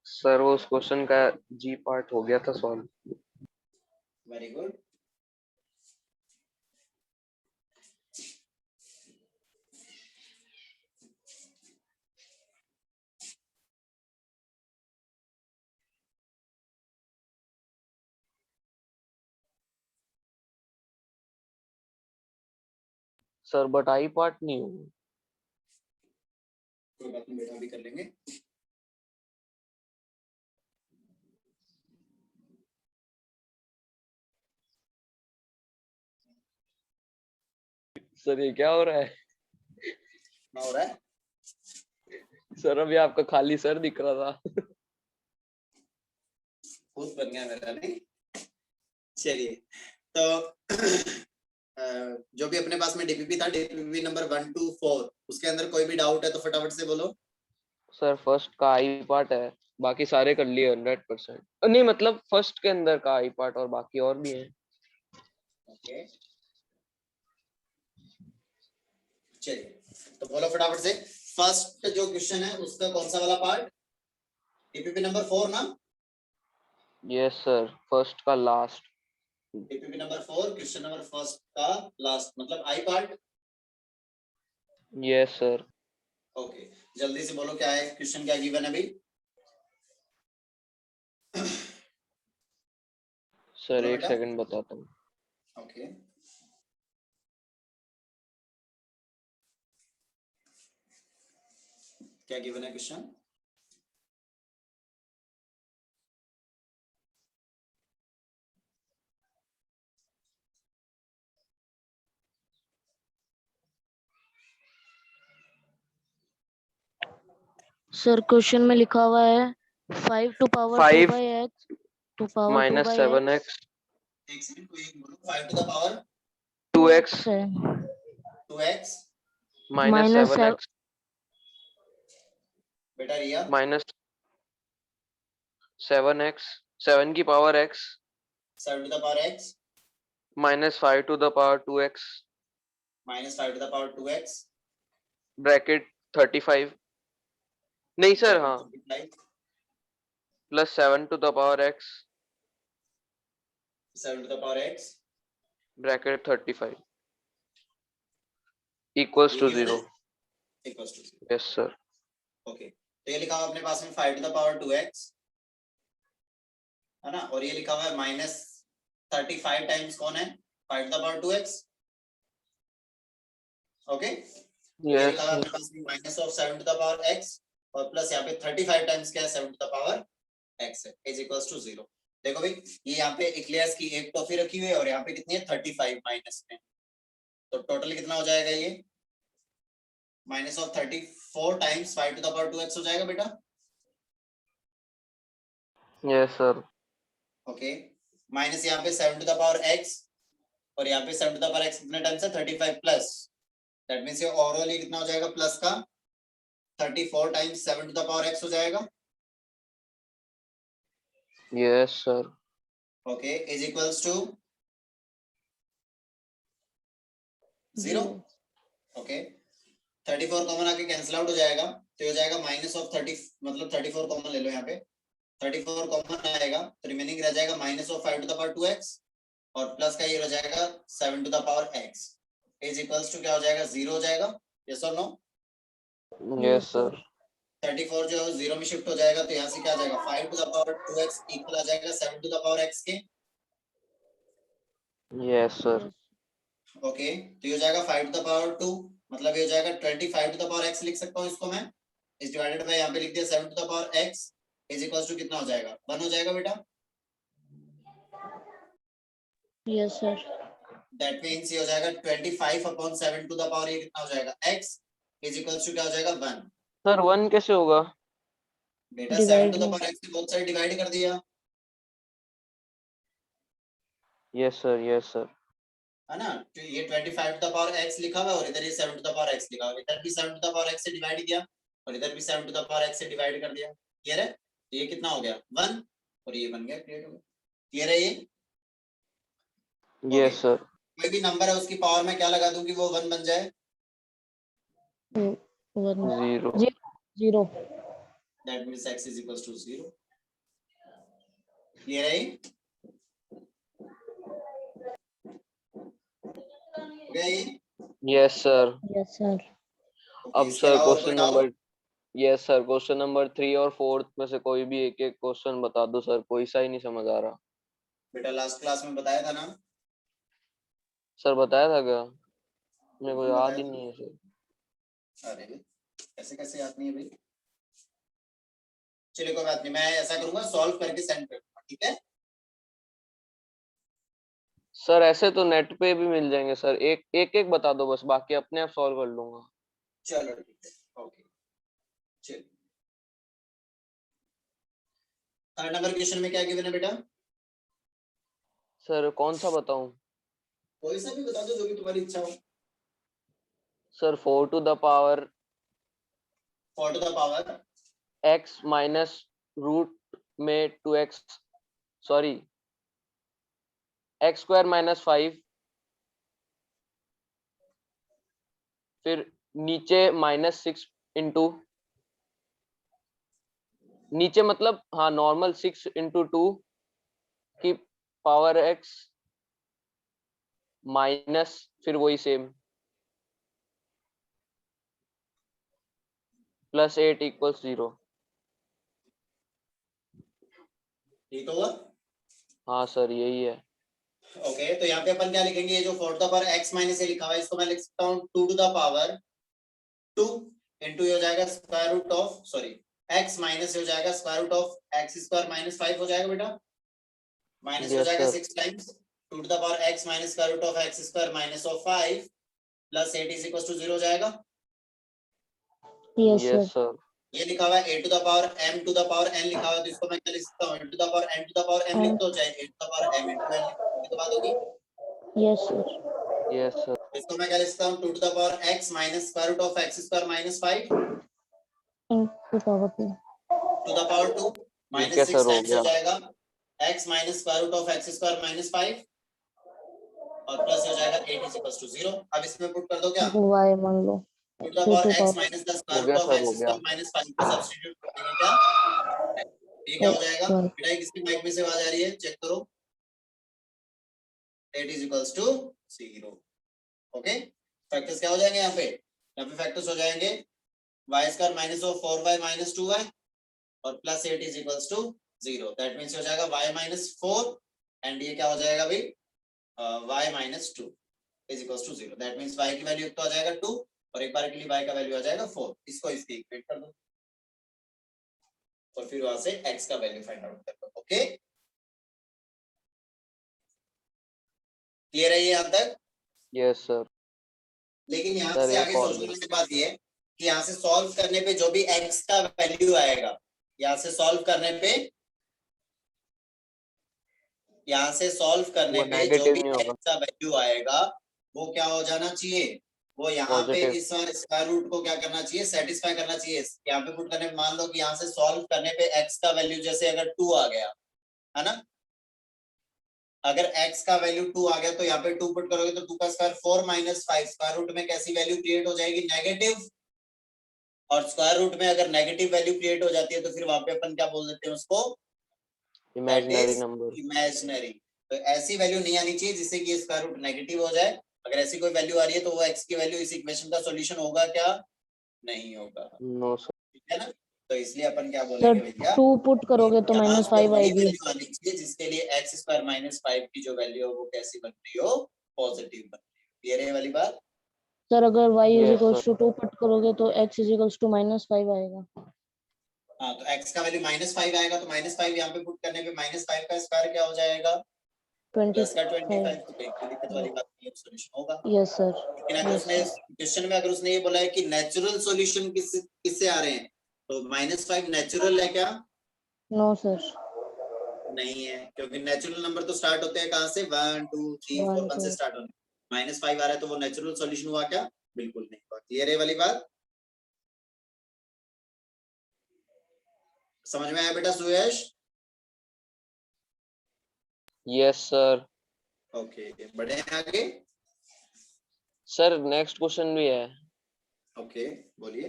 Sir वो उस question का जी पार्ट हो गया था solve. Very good. Sir but I part नहीं हुआ। कोई बात नहीं बेटा, अभी कर लेंगे। सर ये क्या हो रहा है? क्या हो रहा है? सर अभी आपका खाली सर दिख रहा था। भूत बन गया मेरा, नहीं? चलिए, तो जो भी अपने पास में डीपीपी था, डीपीपी नंबर 1 to 4, उसके अंदर कोई भी डाउट है तो फटाफट से बोलो। सर फर्स्ट का आई पार्ट है, बाकी सारे कर लिए 100%। नहीं मतलब फर्स्ट के अंदर का आई पार्ट और बाकी और भी है। ओके, चलिए तो बोलो फटाफट से। फर्स्ट जो क्वेश्चन है उसका कौन सा वाला पार्ट? डीपीपी नंबर 4 ना? यस सर, फर्स्ट का last. DPP number 4 question number first का लास्ट, मतलब आई पार्ट। Yes sir. ओके, जल्दी से बोलो क्या है क्वेश्चन, क्या गिवन है अभी? सर बोलो एक बेटा। सेकंड बताता हूँ। ओके, क्या गिवन है क्वेश्चन? सर क्वेश्चन में लिखा हुआ है 5 to power 2 5 by x to power 2 minus by 7x एक सेकंड, कोई एक बोलो। 5 to the power 2x 2x है 2x माइनस माइनस 7x बेटा रिया माइनस 7x 7 की power x 7 to the power x minus 5 to the power 2x minus 5 to the power 2x bracket 35। नहीं sir, हाँ, bracket 35 plus 7 to the power x 7 to the power x bracket 35 equals ये to given 0। है, equals to 0। Yes sir. Okay, तो ये लिखा हुआ अपने पास में 5 to the power 2x है ना, और ये लिखा हुआ है माइनस 35 टाइम्स कौन है? 5 to the power 2x। Okay, तो ये लिखा यस हुआ है अपने पास में minus of 7 to the power x और प्लस यहाँ पे 35 टाइम्स क्या है? 7 to the power x है, इज इक्वल्स टू 0। देखो भाई, ये यहाँ पे इक्लियर्स की एक टॉफी रखी हुई है और यहाँ पे कितनी है? 35 माइनस में, तो टोटल कितना हो जाएगा? ये minus of 34 times 5 to the power 2x हो जाएगा बेटा। Yes sir. ओके, माइनस यहाँ पे 7 to the power x और यहाँ पे 7 to the power x कितने टाइम्स है? 35 प्लस, दैट मींस ये ओवरऑल ये कितना हो जाएगा? प्लस का 34 times 7 to the power x हो जाएगा। Yes sir. Okay, is equals to 0। Okay, 34 common आके कैंसिल आउट हो जाएगा, तो हो जाएगा माइनस ऑफ 30, मतलब 34 कॉमन ले लो यहाँ पे, 34 कॉमन आएगा तो रिमेनिंग रह जाएगा minus of 5 to the power 2x और प्लस का ये रह जाएगा 7 to the power x is equals to क्या हो जाएगा? 0 हो जाएगा। यस और नो? Yes sir. 34 जो है 0 में शिफ्ट हो जाएगा, तो यहाँ से क्या आ जाएगा? 5 to the power 2x equal आ जाएगा 7 to the power x के। Yes sir. ओके, तो ये हो जाएगा 5 to the power 2, मतलब ये हो जाएगा 25 to the power x लिख सकता हूँ इसको मैं, इस डिवाइडेड बाय यहाँ पे लिख दिया 7 to the power x is equals to कितना हो जाएगा? 1 हो जाएगा बेटा। यस सर दैट मींस ये हो जाएगा 25 अपॉन 7 टू द पावर ये कितना हो जाएगा? x इज इक्वल्स टू क्या हो जाएगा? 1। सर 1 कैसे होगा? बेटा 7 टू द पावर x से बोथ साइड डिवाइड कर दिया यस सर। Yes sir. है ना, तो ये 25 टू द पावर x लिखा हुआ है और इधर ये 7 टू द पावर x लिखा हुआ है, इधर भी 7 टू द पावर x से डिवाइड किया और इधर भी 7 टू द पावर x से डिवाइड कर दिया। क्लियर है? तो ये कितना हो गया? 1 और ये बन गया, क्लियर हो गया। क्लियर है ये? Yes sir. कोई भी नंबर है उसकी पावर में क्या लगा दूं कि वो 1 बन जाए? 0। 0 that means x is equals to 0। Clear है? गई? Yes sir. Yes sir. अब इसके सर अलावा और कोई question doubt? Number, yes sir, question number 3 और 4 में से कोई भी एक एक क्वेश्चन बता दो सर, कोई सा ही नहीं समझ आ रहा। बेटा लास्ट क्लास में बताया था ना? सर बताया था क्या? मेरे को बिल्कुल याद बताया ही था। नहीं है सर। अरे ऐसे कैसे याद नहीं है भाई? चलिए कोई बात नहीं, मैं ऐसा करूंगा सॉल्व करके सेंड करूंगा, ठीक है? सर ऐसे तो नेट पे भी मिल जाएंगे सर, एक एक एक बता दो बस, बाकी अपने आप सॉल्व कर लूंगा। चलो ठीक है, ओके। चलिए थर्ड नंबर क्वेश्चन में क्या गिवन है बेटा? सर कौन सा बताऊं? कोई सा भी बता दो, जो भी तुम्हारी इच्छा हो। Sir 4 to the power 4 to the power x minus root में 2x, sorry x square minus 5, फिर नीचे -6 इंटू, नीचे मतलब हाँ नॉर्मल 6 इंटू 2 की पावर x माइनस फिर वही सेम +8 इक्वल्स 0। ठीक होगा? हाँ सर यही है। ओके तो यहाँ पे अपन क्या लिखेंगे? ये जो 4 to the power x minus a लिखा हुआ है, इसको मैं लिख सकता हूँ 2 टू द पावर 2 इंटू ये हो जाएगा square root of, sorry x minus हो जाएगा square root of x square minus 5 हो जाएगा बेटा, माइनस हो यस जाएगा sir. 6 times 2 to the power x minus square root of x square minus of 5 plus 8 is equal to 0 हो जाएगा। Yes yes sir. Sir. ये लिखा हुआ है a to the power m to the power n लिखा हुआ है, तो इसको मैं क्या लिख सकता हूँ? a to the power n to the power m लिख दो, चाहे a to the power m into n लिख दो, तो बात होगी। Yes sir. Yes sir. इसको मैं क्या लिख सकता हूँ? 2 to the power x minus square root of x square minus 5 into power 2। To the power 2 ठीक है माइनस 6 सर, हो टाइम्स हो गया। जाएगा x minus square root of x square minus 5 और प्लस हो जाएगा 8 इज इक्वल टू 0। अब इसमें पुट कर दो क्या? वाई मान लो 2 to the 2 power to x power minus the हो स्क्वायर रूट गया ऑफ सर, x हो गया। स्क्वायर माइनस 5 को सब्स्टिट्यूट कर देंगे क्या? ये क्या हो जाएगा x1। बेटा? ये किसकी माइक में से आवाज आ रही है? चेक करो। 8 is equals to 0। Okay factors क्या हो जाएंगे यहाँ पे? यहाँ पे फैक्टर्स हो जाएंगे y square minus of 4y minus 2y और plus 8 is equals to 0। That means हो जाएगा y माइनस 4 एंड ये क्या हो जाएगा भाई? y minus 2 is equals to 0। That means y की वैल्यू तो आ जाएगा 2 और एक बार के लिए y का वैल्यू आ जाएगा 4। इसको इसकी इक्वेट कर दो और फिर वहां से x का वैल्यू फाइंड आउट कर दो। ओके क्लियर है ये यहां तक? Yes sir. लेकिन यहाँ सर से एक आगे और सोचने की बात ये है कि यहाँ से सॉल्व करने पे जो भी x का वैल्यू आएगा, यहाँ से सॉल्व करने पे, यहाँ से सॉल्व करने वो पे जो नेगेटिव भी नहीं होगा, x का वैल्यू आएगा वो क्या हो जाना चाहिए? वो यहाँ पे पॉजिटिव। इस स्क्वायर रूट को क्या करना चाहिए? सेटिस्फाई करना चाहिए। यहाँ पे पुट करने पे मान लो कि यहाँ से सॉल्व करने पे x का वैल्यू जैसे अगर 2 आ गया है ना, अगर x का वैल्यू 2 आ गया तो यहाँ पे 2 पुट करोगे तो 2 का स्क्वायर 4 माइनस 5 स्क्वायर रूट में कैसी वैल्यू क्रिएट हो जाएगी? नेगेटिव। और स्क्वायर रूट में अगर नेगेटिव वैल्यू क्रिएट हो जाती है तो फिर वहां पे अपन क्या बोल देते हैं उसको? That imaginary is number. Imaginary. तो ऐसी वैल्यू नहीं आनी चाहिए जिससे कि स्क्वायर रूट नेगेटिव हो जाए। अगर ऐसी कोई वैल्यू आ रही है तो वो x की वैल्यू इस इक्वेशन का सॉल्यूशन होगा क्या? नहीं होगा। No sir. ठीक है ना? तो इसलिए अपन क्या सर बोलेंगे भैया 2 पुट कि करोगे तो यहाँ पे -5 वही आएगी। वैल्यू आनी चाहिए जिसके लिए x स्क्वायर माइनस 5 की जो वैल्यू हो वो कैसी बन रही हो? पॉजिटिव बन रही हो। क्लियर है ये वाली बात? सर अगर y is yes equals sir. To 2 put करोगे तो x इज इक्वल्स टू -5 आएगा। हाँ तो x का वैल्यू -5 आएगा तो -5 यहाँ पे पुट करने पे -5 का स्क्वायर क्या हो जाएगा? प्लस का 25। तो कोई दिक्कत वाली बात नहीं है, सॉल्यूशन होगा। Yes sir. लेकिन अगर उसने क्वेश्चन में अगर उसने ये बोला है कि नेचुरल सॉल्यूशन किससे आ रहे हैं तो -5 नेचुरल है क्या? No sir. नहीं है, क्योंकि नेचुरल नंबर तो स्टार्ट होते हैं कहाँ से? 1 2 3 4 1 से स्टार्ट होने। -5 आ रहा है तो वो नेचुरल सॉल्यूशन हुआ क्या? बिल्कुल नहीं हुआ। क्लियर है वाली बात? समझ में आया बेटा सुयश? Yes sir. ओके बढ़े आगे। सर नेक्स्ट क्वेश्चन भी है। ओके बोलिए।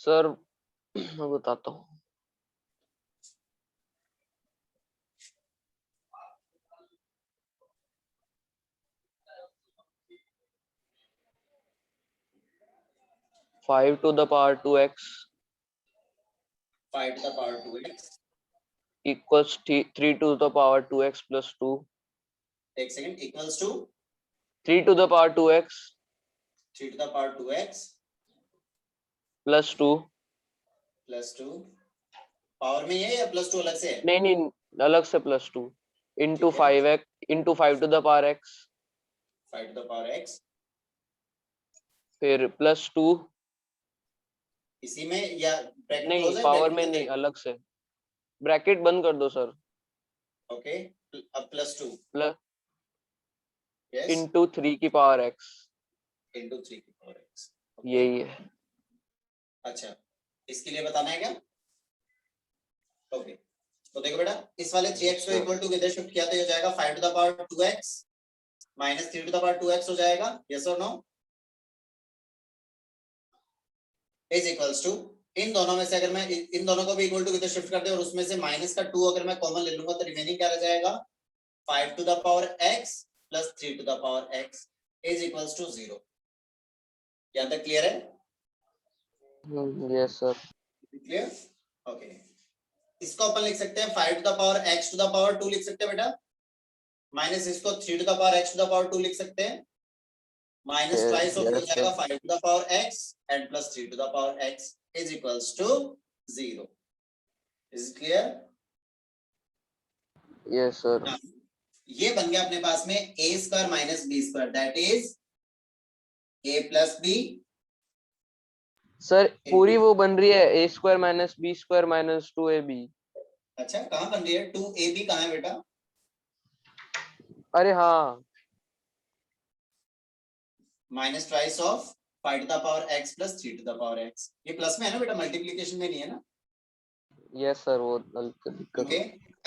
सर मैं बताता हूँ। Five to the power 2x 5 to the power 2x equals 3 to the power 2x plus 2। एक second equals to 3 to the power 2x 3 to the power 2x plus 2। Plus 2 power में है या plus 2 अलग से है? नहीं नहीं, अलग से प्लस 2 इंटू ठीक है। 5x into 5 to the power x 5 to the power x फिर प्लस 2। इसी में या ब्रैकेट नहीं क्लोज है पावर ब्रैकेट में बंद नहीं, है? अलग से। ब्रैकेट बंद कर दो सर। ओके अब प्लस 2 प्लस यस इंटू 3 की पावर x। इनटू 3 की पावर x। यही है। अच्छा इसके लिए बताना है क्या? ओके तो देखो बेटा इस वाले 3x को इक्वल टू किधर शिफ्ट किया तो ये हो जाएगा 5 to the power 2x minus 3 to the power 2x हो जाएगा। यस और नो? इज इक्वल्स टू इन दोनों में से अगर मैं इन दोनों को भी इक्वल टू किधर शिफ्ट कर दे और उसमें से माइनस का 2 अगर मैं कॉमन ले लूंगा तो रिमेनिंग क्या रह जाएगा? 5 to the power x plus 3 to the power x is equals to 0। यहां तक क्लियर है? Yes sir. क्लियर? ओके इसको अपन लिख सकते हैं 5 to the power x to the power 2 लिख सकते हैं बेटा, माइनस इसको 3 to the power x to the power 2 लिख सकते हैं, माइनस ट्वाइस ऑफ हो यस जाएगा sir. 5 to the power x and plus 3 to the power x is equals to 0। Is clear? Yes sir. ये बन गया अपने पास में a square minus b square that is a plus b। Sir पूरी वो बन रही है a square minus b square minus 2ab। अच्छा कहाँ बन रही है? 2ab कहाँ है बेटा? अरे हाँ। Minus twice of 5 to the power x plus 3 to the power x। ये प्लस में है ना बेटा, मल्टीप्लिकेशन में नहीं है ना? यस सर वो दिक्कत ओके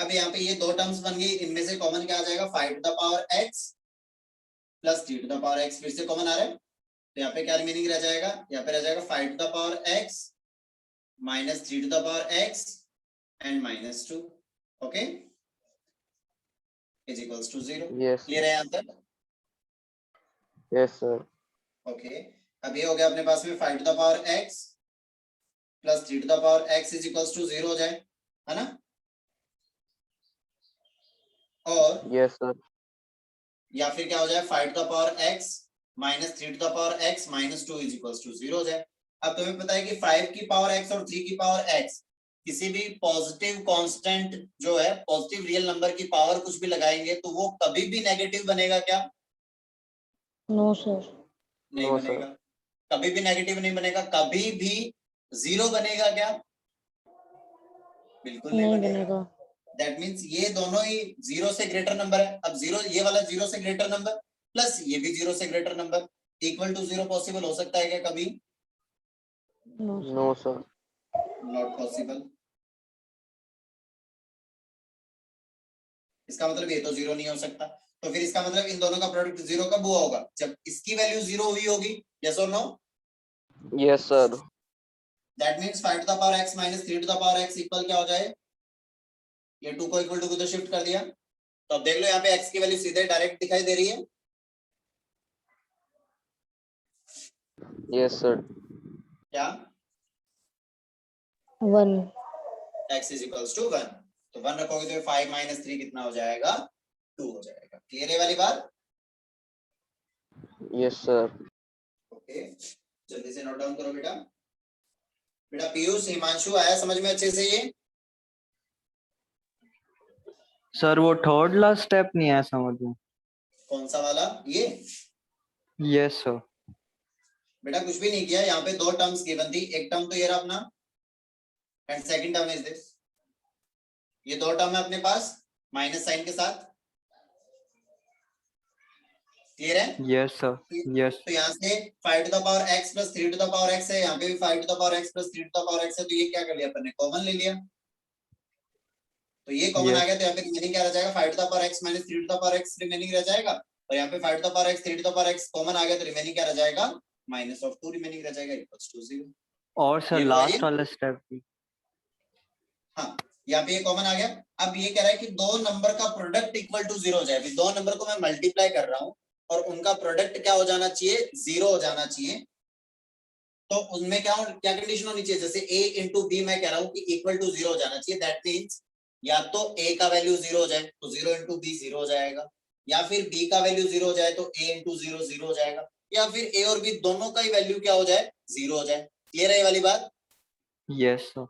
अब यहाँ पे ये दो टर्म्स बन गई, इनमें से कॉमन क्या आ जाएगा? 5 to the power x plus 3 to the power x फिर से कॉमन आ रहा है तो यहाँ पे क्या रिमेनिंग रह जाएगा? यहाँ पे रह जाएगा 5 to the power x minus 3 to the power x and minus 2। Okay is equals to 0। Yes clear है यहाँ तक? Yes sir. ओके अब ये हो गया अपने पास में 5 to the power x plus 3 to the power x is equals to 0 हो जाए, है ना? और यस सर। या फिर क्या हो जाए 5 to the power x minus 3 to the power x minus 2 is equals to 0 हो जाए। अब तुम्हें पता है कि 5 की पावर x और 3 की पावर x किसी भी पॉजिटिव कांस्टेंट जो है पॉजिटिव रियल नंबर की पावर कुछ भी लगाएंगे तो वो कभी भी नेगेटिव बनेगा क्या? No sir. नहीं No, बनेगा, कभी भी नेगेटिव नहीं बनेगा। कभी भी 0 बनेगा क्या? बिल्कुल नहीं नहीं बनेगा। बनेगा। दैट मींस ये दोनों ही 0 से ग्रेटर नंबर है। अब 0 ये वाला 0 से ग्रेटर नंबर प्लस ये भी 0 से greater number equal to 0 possible हो सकता है क्या कभी? No sir. Not possible. इसका मतलब ये तो 0 नहीं हो सकता, तो फिर इसका मतलब इन दोनों का प्रोडक्ट 0 कब हुआ होगा? जब इसकी वैल्यू 0 हुई होगी। यस और no? Yes sir. That means 5 to the power x minus 3 to the power x equal क्या हो जाए? ये 2 को इक्वल टू किधर शिफ्ट कर दिया तो अब देख लो यहाँ पे x की वैल्यू सीधे डायरेक्ट दिखाई दे रही है। Yes sir. क्या? 1। x इज इक्वल्स टू 1 तो 1 रखोगे तो 5 माइनस 3 कितना हो जाएगा? 2 हो जाएगा। क्लियर है वाली बात? Yes sir. ओके जल्दी से नोट डाउन करो बेटा। बेटा पीयूष हिमांशु आया समझ में अच्छे से? ये सर वो थर्ड लास्ट स्टेप नहीं आया समझ में। कौन सा वाला? ये यस सर। बेटा कुछ भी नहीं किया, यहाँ पे दो टर्म्स गिवन थी, एक टर्म तो ये रहा अपना and second term is this. ये दो टर्म है अपने पास माइनस साइन के साथ। क्लियर है? Yes sir. यस तो यहाँ से 5 to the power x plus 3 to the power x है, यहाँ पे भी 5 to the power x plus 3 to the power x है, तो ये क्या कर लिया अपन ने? कॉमन ले लिया। तो ये कॉमन आ गया तो यहाँ पे रिमेनिंग क्या रह जाएगा? 5 to the power x minus 3 to the power x remaining रह जाएगा और यहाँ पे 5 to the power x 3 to the power x कॉमन आ गया तो रिमेनिंग क्या रह जाएगा? माइनस ऑफ 2 रिमेनिंग रह जाएगा इक्वल्स टू 0। और सर ये लास्ट वाला स्टेप भी। हाँ, यहाँ पे ये कॉमन आ गया। अब ये कह रहा है कि दो नंबर का प्रोडक्ट इक्वल टू 0 हो जाए। अभी दो नंबर को मैं मल्टीप्लाई कर रहा हूँ और उनका प्रोडक्ट क्या हो जाना चाहिए, 0 हो जाना चाहिए। तो उनमें क्या कंडीशन होनी चाहिए, जैसे a इंटू बी मैं कह रहा हूँ कि इक्वल टू 0 हो जाना चाहिए। दैट मीन्स या तो a का वैल्यू 0 हो जाए तो 0 इंटू बी 0 हो जाएगा, या फिर b का वैल्यू 0 हो जाए तो a इंटू 0 0 हो जाएगा, या फिर a और b दोनों का ही वैल्यू क्या हो जाए, 0 हो जाए। क्लियर है ये वाली बात? Yes sir.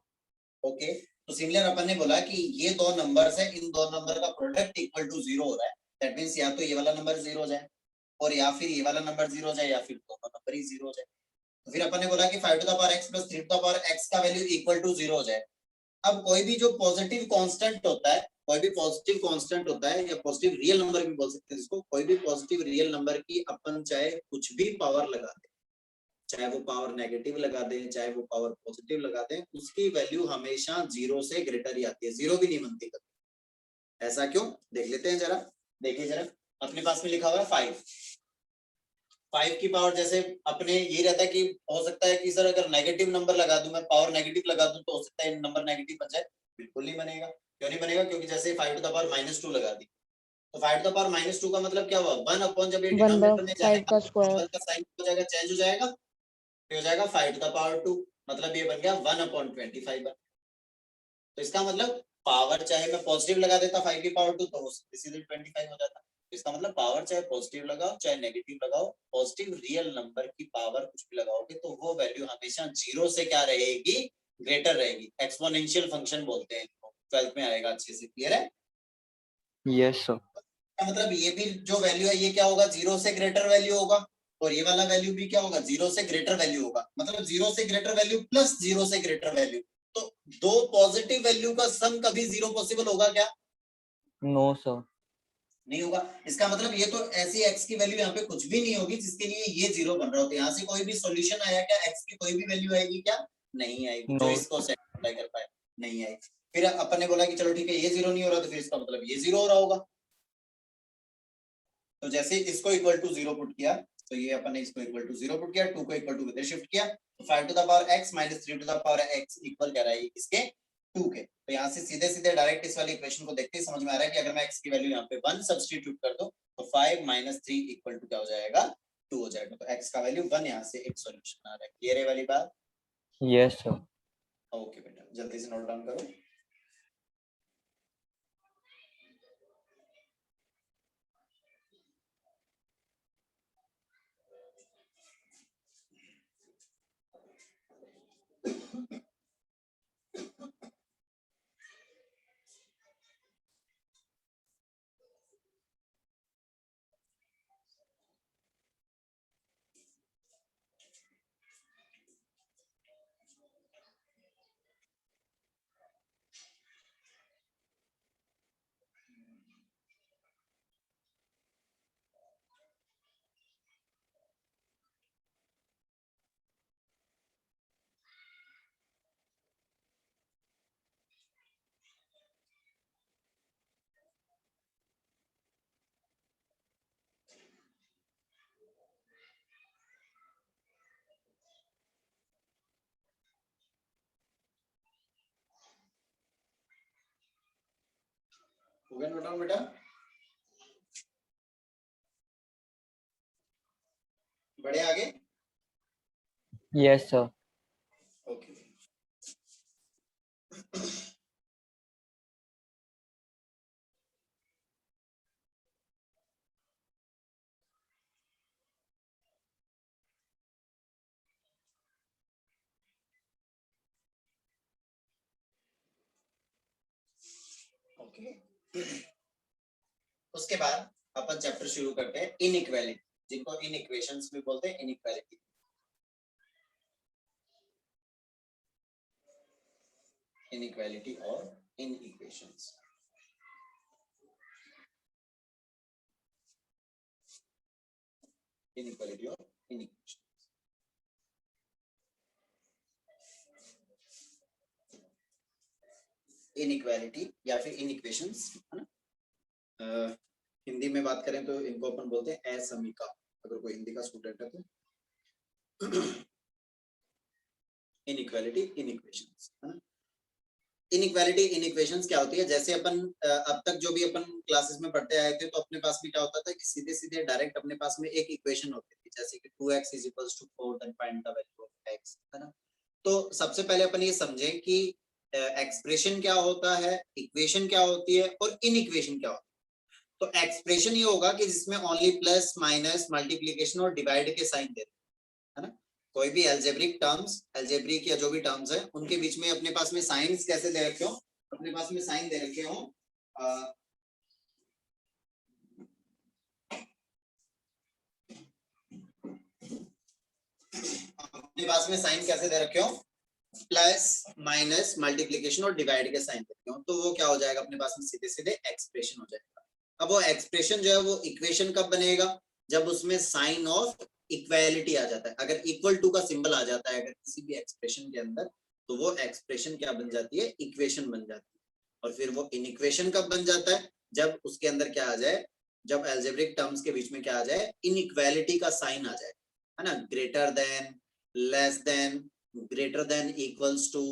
ओके, तो सिमिलर अपन ने बोला कि ये दो नंबर्स है, इन दो नंबर का प्रोडक्ट इक्वल टू 0 हो रहा है। दैट मींस या तो ये वाला नंबर 0 हो जाए और या फिर ये वाला नंबर 0 हो जाए, या फिर दोनों नंबर ही 0 हो जाए। तो फिर अपन ने बोला कि 5 to the power x plus 3 to the power x का वैल्यू इक्वल टू 0 हो जाए। अब कोई भी जो पॉजिटिव कांस्टेंट होता है, कोई भी पॉजिटिव कांस्टेंट होता है, या पॉजिटिव रियल नंबर भी बोल सकते हैं इसको, कोई भी पॉजिटिव रियल नंबर की अपन चाहे कुछ भी पावर लगा दें, चाहे वो पावर नेगेटिव लगा दें, चाहे वो पावर पॉजिटिव लगा दें, उसकी वैल्यू हमेशा 0 से ग्रेटर ही आती है, 0 भी नहीं बनती कभी। ऐसा क्यों, देख लेते हैं जरा। देखिए जरा, अपने पास में लिखा हुआ है 5 की पावर, जैसे अपने ये रहता है कि हो सकता है कि सर अगर नेगेटिव नंबर लगा दूं, मैं पावर नेगेटिव लगा दूं, तो हो सकता है नंबर नेगेटिव बन जाए। बिल्कुल नहीं बनेगा। क्यों नहीं बनेगा? क्योंकि जैसे 5 टू द पावर -2 लगा दी, तो 5 टू द पावर -2 का मतलब क्या हुआ, 1 अपॉन, जब ये 1/5 डिनोमिनेटर में जाएगा का स्क्वायर। नंबर का साइन हो जाएगा, चेंज हो जाएगा, हो जाएगा 5 टू द पावर 2, मतलब ये बन गया 1/25। तो इसका मतलब पावर चाहे मैं पॉजिटिव लगा देता 5 की पावर 2, तो सीधे 25 हो जाता। इसका मतलब पावर चाहे पॉजिटिव लगाओ चाहे नेगेटिव लगाओ, पॉजिटिव रियल नंबर की पावर कुछ भी लगाओगे तो वो वैल्यू हमेशा 0 से क्या रहेगी, ग्रेटर रहेगी। एक्सपोनेंशियल फंक्शन बोलते हैं इनको, 12th में आएगा अच्छे से। क्लियर है? Yes sir. मतलब ये भी जो वैल्यू है ये क्या होगा, 0 से ग्रेटर वैल्यू होगा, और ये वाला वैल्यू भी क्या होगा, 0 से ग्रेटर वैल्यू होगा। मतलब 0 से ग्रेटर वैल्यू प्लस 0 से ग्रेटर वैल्यू। तो दो पॉजिटिव वैल्यू का सम कभी 0 पॉसिबल होगा क्या? No sir. नहीं होगा। इसका मतलब ये तो ऐसी x की वैल्यू यहाँ पे कुछ भी नहीं होगी जिसके लिए ये 0 बन रहा हो। तो यहाँ से कोई भी सॉल्यूशन आया क्या, x की कोई भी वैल्यू आएगी क्या? नहीं आएगी, जो नो। इसको सेटिस्फाई कर पाए, नहीं आएगी। फिर अपन ने बोला कि चलो ठीक है, ये 0 नहीं हो रहा, तो फिर इसका मतलब ये 0 हो रहा होगा। तो जैसे इसको इक्वल टू 0 पुट किया, तो ये अपन ने इसको इक्वल टू 0 पुट किया, 2 को इक्वल टू विद शिफ्ट किया, तो 5 to the power x minus 3 to the power x equal क्या रहा है, इसके 2 के। तो यहाँ से सीधे सीधे डायरेक्ट इस वाली इक्वेशन को देखते ही समझ में आ रहा है कि अगर मैं x की वैल्यू यहाँ पे 1 सब्स्टिट्यूट कर दूं, तो 5 माइनस 3 इक्वल टू क्या हो जाएगा, 2 हो जाएगा। तो x का वैल्यू 1 यहाँ से एक सॉल्यूशन आ रहा है। क्लियर है वाली बात? Yes sir. ओके बेटा, जल्दी से नोट डाउन करो। हो गया नोट डाउन बेटा? बढ़े आगे? Yes sir. ओके। ओके, उसके बाद अपन चैप्टर शुरू करते हैं इनइक्वालिटी, जिनको इन इक्वेशंस भी बोलते हैं, इनइक्वालिटी। इनइक्वालिटी और इन इक्वेशंस। इनइक्वालिटी और इन इक्वेशंस। इनइक्वालिटी या फिर इन इक्वेशंस, है ना? हिंदी में बात करें तो इनको अपन बोलते हैं असमीका, अगर कोई हिंदी का स्टूडेंट है तो। इनइक्वालिटी इन इक्वेशंस, है ना। इनइक्वालिटी इन इक्वेशंस क्या होती है, जैसे अपन अब तक जो भी अपन क्लासेस में पढ़ते आए थे, तो अपने पास भी क्या होता था कि सीधे सीधे डायरेक्ट अपने पास में एक इक्वेशन होती थी, जैसे कि 2x = 4 then find the value of x, है ना। तो सबसे पहले अपन ये समझें कि एक्सप्रेशन क्या होता है, इक्वेशन क्या होती है और इन इक्वेशन क्या होता है। तो एक्सप्रेशन ये होगा कि जिसमें ओनली प्लस माइनस मल्टीप्लिकेशन और डिवाइड के साइन दे, है ना। कोई भी एल्जेब्रिक टर्म्स, एल्जेब्रिक या जो भी टर्म्स है, उनके बीच में अपने पास में साइंस कैसे दे रखे हो, अपने पास में साइन दे रखे हो अपने पास में साइन कैसे दे रखे हो, प्लस माइनस मल्टीप्लिकेशन और डिवाइड के साइन दे रखे हो, तो वो क्या हो जाएगा अपने पास में सीधे सीधे एक्सप्रेशन हो जाएगा। अब वो एक्सप्रेशन जो है वो इक्वेशन कब बनेगा, जब उसमें साइन ऑफ इक्वालिटी आ जाता है, अगर इक्वल टू का सिंबल आ जाता है अगर किसी भी एक्सप्रेशन के अंदर, तो वो एक्सप्रेशन क्या बन जाती है, इक्वेशन बन जाती है। और फिर वो इनइक्वेशन कब बन जाता है, जब उसके अंदर क्या आ जाए, जब एल्जेब्रिक टर्म्स के बीच में क्या आ जाए, इनइक्वालिटी का साइन आ जाए, है ना। Greater than, less than, greater than equals to,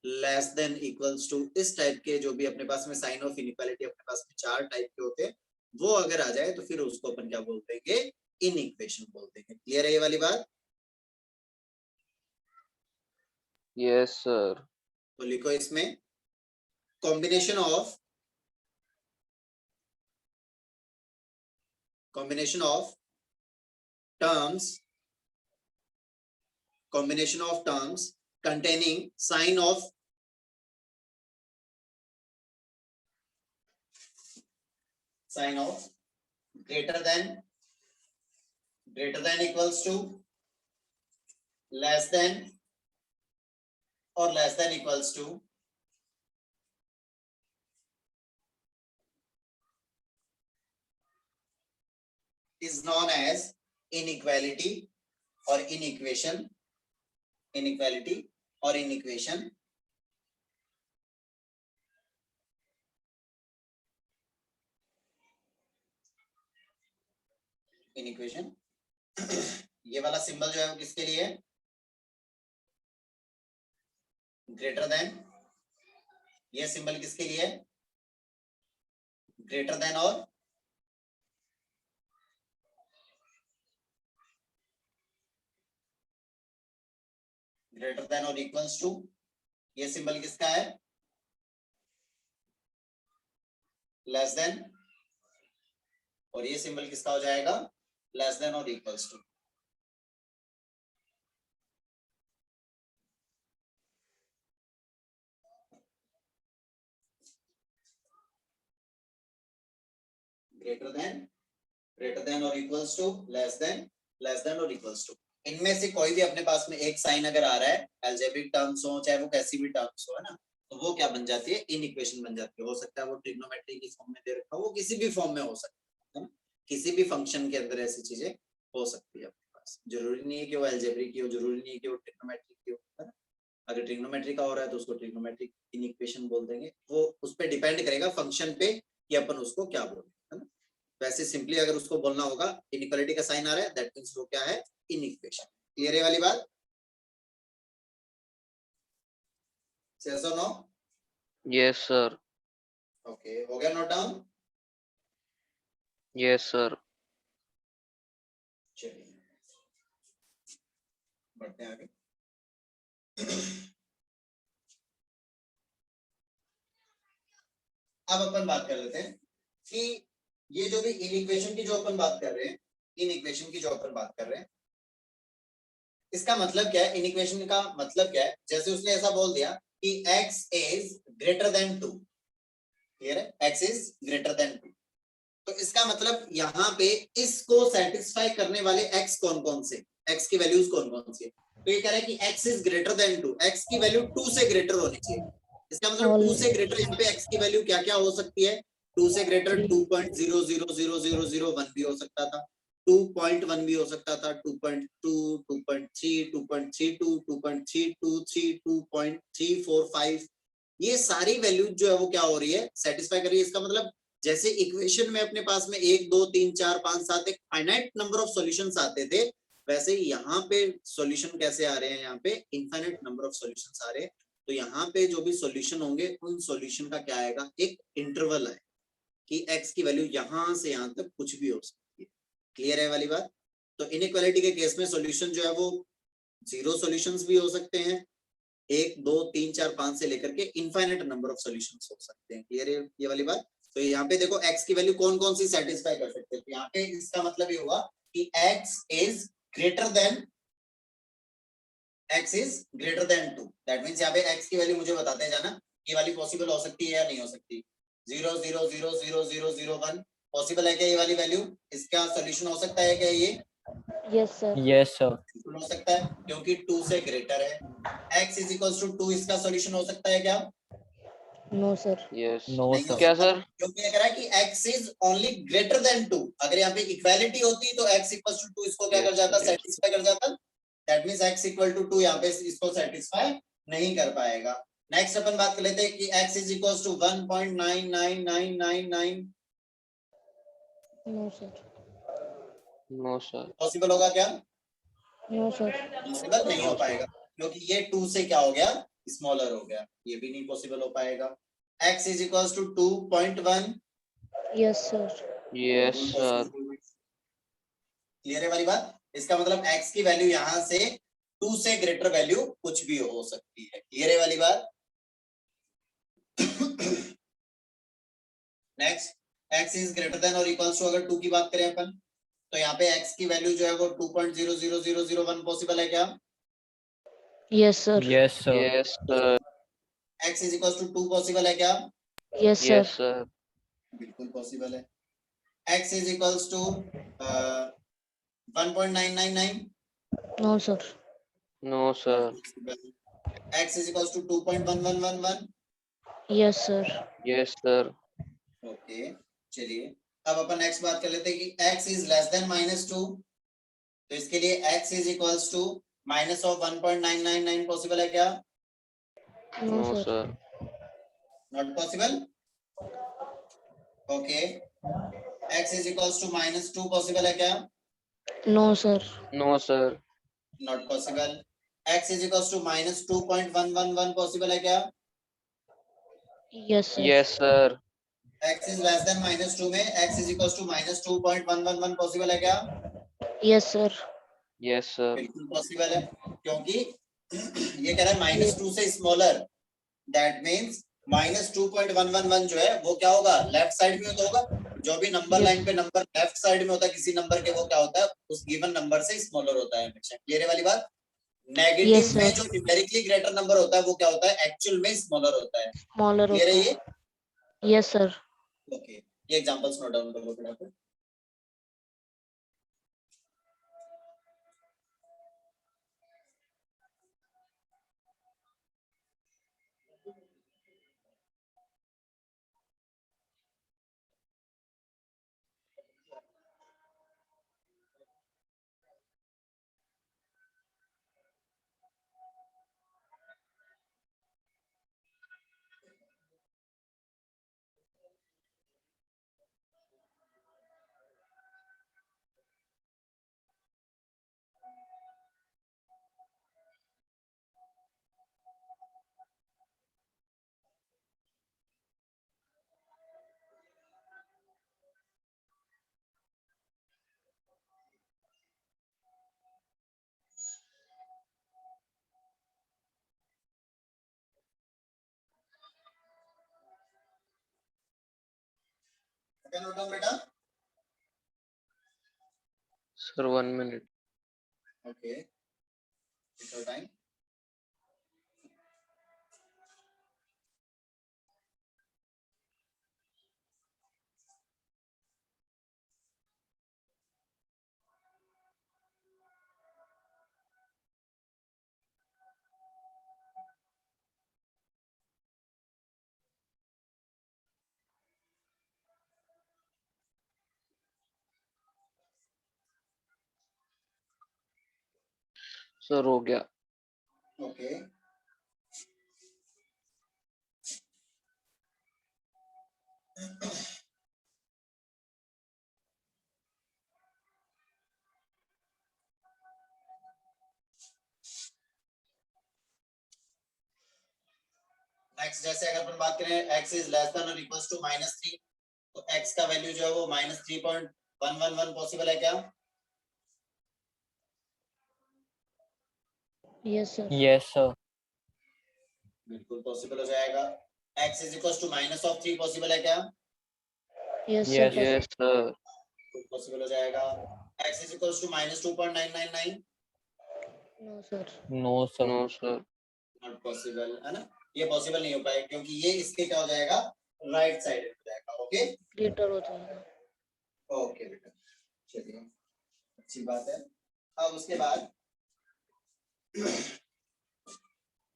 less than equals to, इस टाइप के जो भी अपने पास में साइन ऑफ इनइक्वालिटी अपने पास में 4 टाइप के होते हैं, वो अगर आ जाए तो फिर उसको अपन क्या बोल देंगे, इन इक्वेशन बोल देंगे। क्लियर है ये वाली बात? Yes sir. तो लिखो इसमें combination of terms containing sign of greater than equals to, less than or less than equals to, is known as inequality or inequation. Inequality or inequation. Inequation ये वाला सिंबल जो है वो किसके लिए है, ग्रेटर देन। ये सिंबल किसके लिए है, ग्रेटर देन और इक्वल्स टू। ये सिंबल किसका है, लेस देन। और ये सिंबल किसका हो जाएगा, लेस देन और इक्वल्स टू। ग्रेटर देन और इक्वल्स टू, लेस देन और इक्वल्स टू। इनमें से कोई भी अपने पास में एक साइन अगर आ रहा है, एल्जेब्रिक टर्म्स हो चाहे वो कैसी भी टर्म्स हो, है ना, तो वो क्या बन जाती है, इन इक्वेशन बन जाती है। हो सकता है वो ट्रिग्नोमेट्री की फॉर्म में दे रखा हो, वो किसी भी फॉर्म में हो सकता है ना, किसी भी फंक्शन के अंदर ऐसी चीजें हो सकती है अपने पास। जरूरी नहीं है कि वो एल्जेब्रिक की हो, जरूरी नहीं है कि वो ट्रिग्नोमेट्री की हो, है ना। अगर ट्रिग्नोमेट्री का हो रहा है तो उसको ट्रिग्नोमेट्रिक इन इक्वेशन बोल देंगे, वो उस पर डिपेंड करेगा फंक्शन पे कि अपन उसको क्या बोलें, है ना। वैसे सिंपली अगर उसको बोलना होगा इनइक्वालिटी का साइन आ रहा है, दैट मींस वो क्या है, इन इक्वेशन। क्लियर है वाली बात? Yes or no? Yes sir. Okay, हो गया नोट डाउन? Yes sir. चलिए बढ़ते हैं आगे। अब अपन बात कर लेते हैं कि ये जो भी इनइक्वेशन की जो अपन बात कर रहे हैं, इसका मतलब क्या है, इनइक्वेशन का मतलब क्या है। जैसे उसने ऐसा बोल दिया कि x is greater than 2, clear है, x is greater than 2, तो इसका मतलब यहाँ पे इसको सेटिस्फाई करने वाले x कौन कौन से, x की वैल्यूज कौन कौन सी है। तो ये कह रहा है कि x is greater than 2, x की वैल्यू 2 से ग्रेटर होनी चाहिए। इसका मतलब 2 से ग्रेटर यहाँ पे x की वैल्यू क्या क्या हो सकती है, 2 से ग्रेटर 2.0000001 भी हो सकता था, 2.1 भी हो सकता था, 2.2, 2.3, 2.32, 2.323, 2.345, ये सारी वैल्यूज जो है वो क्या हो रही है, सेटिस्फाई कर रही है। इसका मतलब जैसे इक्वेशन में अपने पास में 1 2 3 4 5 7 एक फाइनाइट नंबर ऑफ सॉल्यूशंस आते थे, वैसे ही यहाँ पे सॉल्यूशन कैसे आ रहे हैं, यहाँ पे इनफाइनाइट नंबर ऑफ सॉल्यूशंस आ रहे हैं, तो यहाँ पे जो भी सॉल्यूशन होंगे उन सॉल्यूशन का क्या आएगा, एक इंटरवल है कि x की वैल्यू यहाँ से यहाँ तक कुछ भी हो सकती है। क्लियर है वाली बात? तो इनइक्वालिटी के केस में सॉल्यूशन जो है वो 0 सॉल्यूशंस भी हो सकते हैं, 1 2 3 4 5 से लेकर के इनफाइनाइट नंबर ऑफ सॉल्यूशंस हो सकते हैं। क्लियर है ये वाली बात? तो यहाँ पे देखो x की वैल्यू कौन कौन सी सेटिस्फाई कर सकते हैं, तो यहाँ पे इसका मतलब ये हुआ कि x is greater than 2, that means यहाँ पे x की वैल्यू मुझे बताते जाना, ये वाली पॉसिबल हो सकती है या नहीं हो सकती। 0 0 0 0 0 0 1 पॉसिबल है क्या ये वाली वैल्यू? इसका सॉल्यूशन हो सकता है क्या ये? Yes sir. Yes sir. हो सकता है क्योंकि 2 से ग्रेटर है। x इज इक्वल टू 2 इसका सॉल्यूशन हो सकता है क्या? No sir. यस नो नहीं हो सर। क्या सकता, सर? क्योंकि ये कह रहा है कि x is only greater than 2। अगर यहाँ पे इक्वालिटी होती तो x इक्वल टू 2 इसको क्या कर Yes, जाता, yes. सेटिस्फाई कर जाता। That means x equal to 2 यहाँ पे इसको सेटिस्फाई नहीं कर पाएगा। नेक्स्ट अपन बात कर लेते हैं कि x is equal to 1.99999। No sir. No sir. Possible होगा क्या? No sir. पॉसिबल नहीं हो पाएगा क्योंकि ये 2 से क्या हो गया, स्मॉलर हो गया, ये भी नहीं पॉसिबल हो पाएगा। x is equal to 2.1। Yes sir. Yes sir. Clear है वाली बात? इसका मतलब x की वैल्यू यहां से 2 से ग्रेटर वैल्यू कुछ भी हो सकती है। क्लियर है वाली बात? Next, x is greater than और इक्वल्स टू, अगर 2 की बात करें अपन, तो यहाँ पे x की वैल्यू जो है वो 2.00001 पॉसिबल है क्या? Yes sir. Yes sir. Yes sir. x is equal to 2 possible है क्या? Yes yes sir. सर। बिल्कुल पॉसिबल है। x is equal to 1.999। No sir. No sir. x is equal to 2.1111। Yes sir. Yes sir. Okay, चलिए अब अपन next बात कर लेते हैं कि x इज लेस देन -2, तो इसके लिए x is equals to minus of 1.999 possible है क्या? No no sir. Sir. Not possible. Okay, x is equals to -2 possible है क्या? No sir. No sir. Not possible. x is equals to -2.111 possible है क्या? Yes sir. Yes sir. x is less than -2 में x is equals to -2.111 possible है क्या? Yes sir. Yes sir. बिल्कुल possible है, क्योंकि ये कह रहा है -2 से स्मॉलर, दैट मींस -2.111 जो है वो क्या होगा, लेफ्ट साइड में तो होगा। जो भी नंबर लाइन पे नंबर लेफ्ट साइड में होता है किसी नंबर के, वो क्या होता है, उस गिवन नंबर से स्मॉलर होता है हमेशा। क्लियर है वाली बात? नेगेटिव में जो न्यूमेरिकली ग्रेटर नंबर होता है वो क्या होता है, एक्चुअल में स्मॉलर होता है। स्मॉलर क्लियर होता है ये? है। Yes sir. ओके, ये एग्जांपल्स नोट डाउन कर लो फटाफट। नोट डाउन बेटा। Sir 1 minute. Okay, time. Sir हो गया। ओके, x जैसे अगर अपन बात करें x इज लेस देन और इक्वल्स टू -3, तो x का वैल्यू जो है वो -3.111 पॉसिबल है क्या? Yes sir. Yes sir. बिल्कुल पॉसिबल हो जाएगा। x is equals to -3 possible है क्या? Yes Yes. Sir. Yes sir. Possible हो जाएगा। x is equals to -2.999 no sir. No sir. No sir. Not possible है ना, ये पॉसिबल नहीं हो पाएगा क्योंकि ये इसके क्या हो जाएगा, राइट साइड हो जाएगा। ओके ग्रेटर हो जाएगा। ओके बेटा, चलिए अच्छी बात है। अब उसके बाद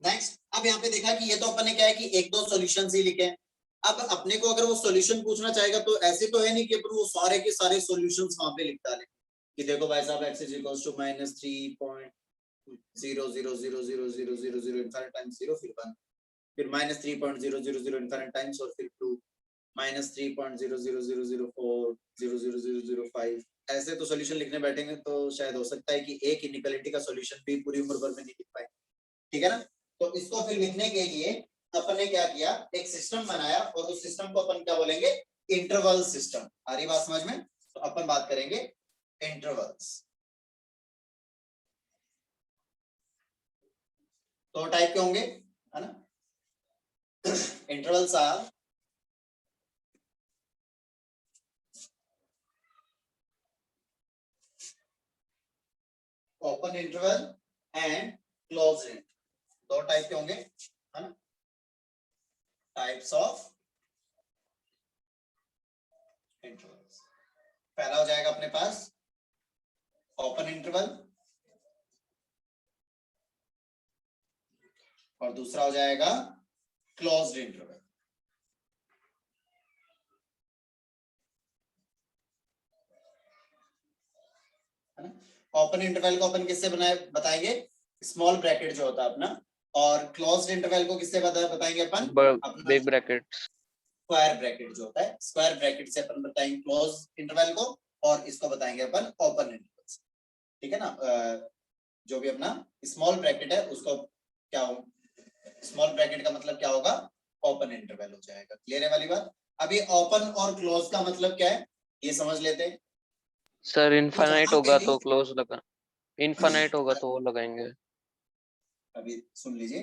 नेक्स्ट, अब यहाँ पे देखा कि ये तो अपन ने क्या है कि एक दो सॉल्यूशन ही लिखे हैं। अब अपने को अगर वो सॉल्यूशन पूछना चाहेगा तो ऐसे तो है नहीं कि अपन वो सारे के सारे सॉल्यूशंस वहां पे लिख डालें कि देखो भाई साहब x is equals to -3.0000000 infinite times 0 फिर 1 फिर -3.000 इनफाइनाइट टाइम्स और फिर 2 -3.00004 ऐसे तो सॉल्यूशन लिखने बैठेंगे तो शायद हो सकता है कि एक इनइक्वालिटी का सॉल्यूशन भी पूरी उम्र भर में नहीं लिख पाए। ठीक है ना, तो इसको फिर लिखने के लिए अपन ने क्या किया, एक सिस्टम बनाया और उस सिस्टम को अपन क्या बोलेंगे, इंटरवल सिस्टम। आ रही बात समझ में? तो अपन बात करेंगे इंटरवल्स। दो टाइप के होंगे है ना, intervals are open interval and closed interval. दो टाइप के होंगे है ना, टाइप्स ऑफ इंटरवल्स। पहला हो जाएगा अपने पास ओपन इंटरवल और दूसरा हो जाएगा क्लोज्ड इंटरवल। ओपन इंटरवल को अपन किससे बनाए बताएंगे, स्मॉल ब्रैकेट जो होता है अपना, और क्लोज्ड इंटरवल को किससे बताएंगे अपन, अपना बिग ब्रैकेट। स्क्वायर ब्रैकेट जो होता है, स्क्वायर ब्रैकेट से अपन बताएंगे क्लोज इंटरवल को और इसको बताएंगे अपन ओपन इंटरवल से। ठीक है ना, जो भी अपना स्मॉल ब्रैकेट है उसको क्या हो, स्मॉल ब्रैकेट का मतलब क्या होगा, ओपन इंटरवल हो जाएगा। क्लियर है वाली बात? अभी ओपन और क्लोज का मतलब क्या है ये समझ लेते हैं। सर तो इनफाइनाइट जहां पे होगा भी तो क्लोज लगा, इनफाइनाइट होगा तो वो लगाएंगे। अभी सुन लीजिए,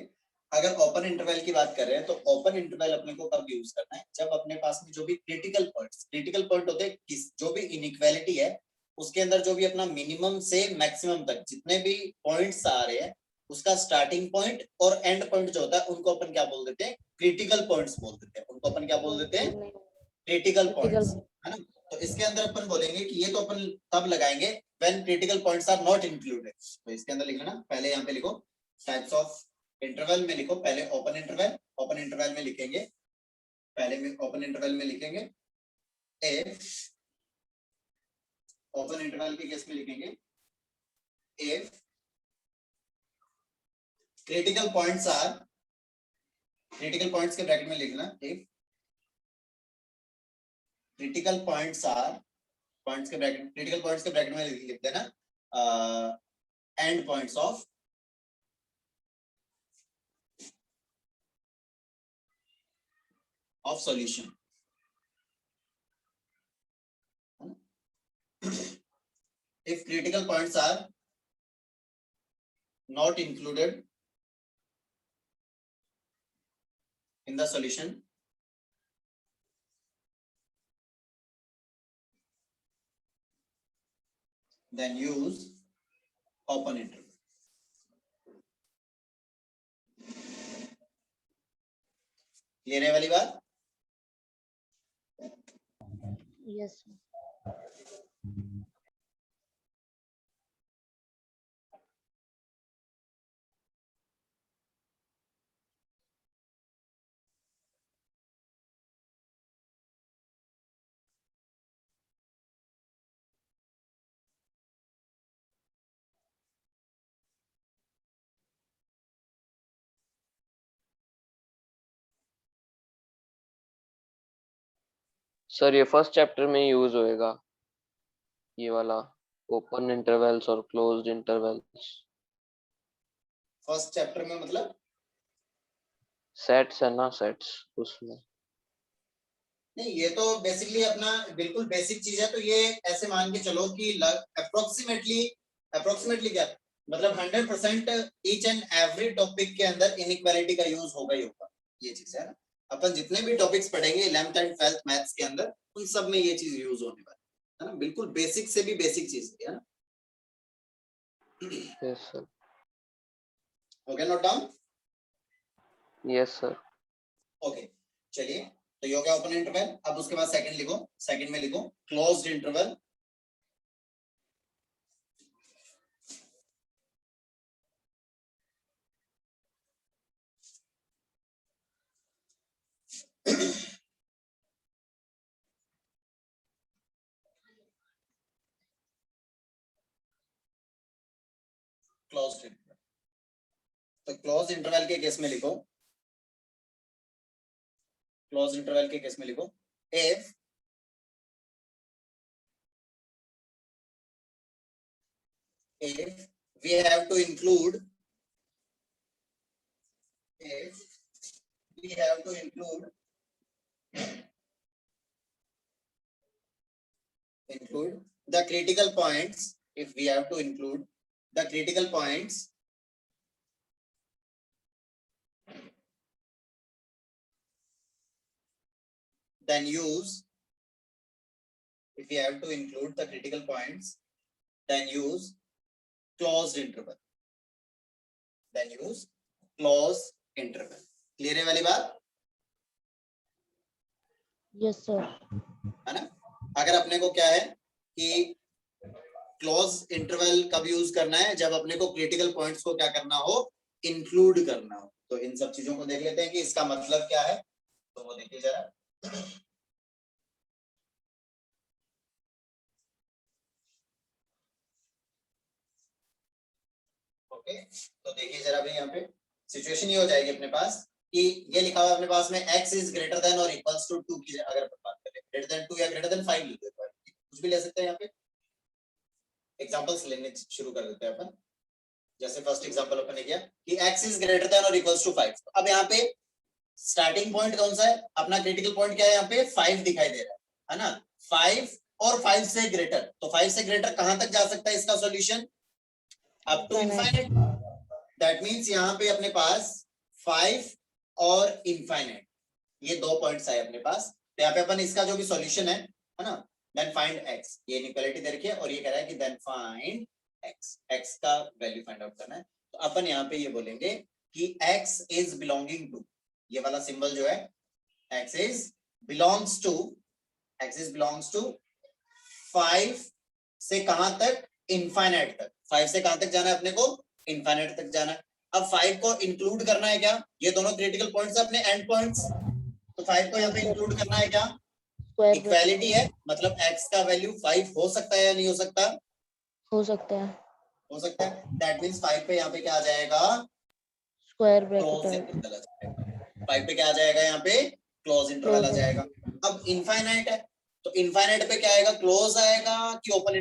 अगर ओपन इंटरवल की बात कर रहे हैं तो ओपन इंटरवल अपने को कब यूज करना है, जब अपने पास में जो भी क्रिटिकल पॉइंट होते हैं, जो भी इनइक्वालिटी है उसके अंदर जो भी अपना मिनिमम से मैक्सिमम तक जितने भी पॉइंट्स आ रहे हैं उसका स्टार्टिंग पॉइंट और एंड पॉइंट जो होता है उनको अपन क्या बोल देते हैं, क्रिटिकल पॉइंट्स बोल देते हैं। उनको अपन क्या बोल देते हैं, क्रिटिकल पॉइंट्स है ना। तो इसके अंदर अपन बोलेंगे कि ये तो अपन तब लगाएंगे when critical points are not included. तो इसके अंदर लिख लेना, पहले यहाँ पे लिखो टाइप्स ऑफ इंटरवल में लिखो, पहले ओपन इंटरवल में लिखेंगे, पहले में ओपन इंटरवल में लिखेंगे इफ, ओपन इंटरवल के केस में लिखेंगे if critical points are, critical points के ब्रैकेट में लिखना if critical points are, points के ब्रैकेट, क्रिटिकल पॉइंट्स के ब्रैकेट में लिख देना and points of solution. if critical points are not included in the solution, then use open interval. Clear है वाली बात? यस। सर ये फर्स्ट चैप्टर में यूज होएगा ये वाला ओपन इंटरवल्स और क्लोज्ड इंटरवल्स। फर्स्ट चैप्टर में मतलब सेट्स है ना, सेट्स उसमें। नहीं, ये तो बेसिकली अपना बिल्कुल बेसिक चीज है। तो ये ऐसे मान के चलो कि अप्रोक्सीमेटली क्या मतलब 100% ईच एंड एवरी टॉपिक के अंदर इनइक्वालिटी का यूज होगा ही होगा। ये चीज है ना, अपन जितने भी टॉपिक्स पढ़ेंगे 11th एंड 12th मैथ्स के अंदर, उन सब में ये चीज यूज होने वाली है ना। बिल्कुल बेसिक से भी बेसिक चीज है ना। Yes sir. Okay, note down. Yes sir. Okay, चलिए, तो ये हो गया ओपन इंटरवल। अब उसके बाद सेकंड लिखो, सेकंड में लिखो क्लोज्ड इंटरवल। क्लोज्ड इंटरवल, तो क्लोज्ड इंटरवल के केस में लिखो, क्लोज्ड इंटरवल के केस में लिखो if we have to include include the critical points, if we have to include the critical points then use, if we have to include the critical points then use closed interval, then use closed interval। Clear है वाली बात? Yes sir. है ना। अगर अपने को क्या है कि क्लोज इंटरवल कब यूज करना है, जब अपने को क्रिटिकल पॉइंट्स को क्या करना हो, इंक्लूड करना हो। तो इन सब चीजों को देख लेते हैं कि इसका मतलब क्या है। तो वो देखिए जरा, ओके, तो देखिए जरा भाई, यहाँ पे सिचुएशन ये हो जाएगी अपने पास कि ये लिखा हुआ है अपने पास में x इज ग्रेटर देन और इक्वल्स टू 2 की अगर अपन बात करें, ग्रेटर देन 2 या ग्रेटर देन 5 लिख देते हैं, कुछ भी ले सकते हैं। यहाँ पे एग्जांपल्स लेने शुरू कर देते हैं अपन। जैसे फर्स्ट एग्जांपल अपन ने किया कि x इज ग्रेटर देन और इक्वल्स टू 5। अब यहाँ पे स्टार्टिंग पॉइंट कौन सा है, अपना क्रिटिकल पॉइंट क्या है, यहाँ पे 5 दिखाई दे रहा है ना। 5 और 5 से ग्रेटर, तो 5 से ग्रेटर कहां तक जा सकता है इसका solution, up to infinite. That means यहाँ पे अपने पास 5 और इनफाइनाइट, ये दो पॉइंट्स आए अपने पास। तो यहाँ पे अपन इसका जो भी सॉल्यूशन है ना, देन फाइंड x, ये इनइक्वालिटी दे रखी है और ये कह रहा है कि देन फाइंड x का वैल्यू फाइंड आउट करना है। तो अपन यहाँ पे ये बोलेंगे कि x इज बिलोंगिंग टू, ये वाला सिंबल जो है x इज बिलोंग्स टू 5 से कहां तक, इनफाइनाइट तक। 5 से कहां तक जाना है अपने को, इनफाइनाइट तक जाना है। अब 5 को इंक्लूड करना है क्या, ये दोनों क्रिटिकल पॉइंट्स अपने एंड पॉइंट्स, तो 5 को यहाँ पे इंक्लूड करना है क्या, इक्वालिटी है, मतलब x का वैल्यू 5 हो सकता है या नहीं हो सकता, हो सकता है, हो सकता है। दैट मींस 5 पे यहाँ पे क्या आ जाएगा, स्क्वायर क्लोज ब्रैकेट। इंटरवल आ जाएगा। 5 पे क्या आ जाएगा, यहाँ पे क्लोज इंटरवल आ जाएगा। अब इनफाइनाइट है, तो इनफाइनाइट पे क्या आएगा, क्लोज आएगा कि ओपन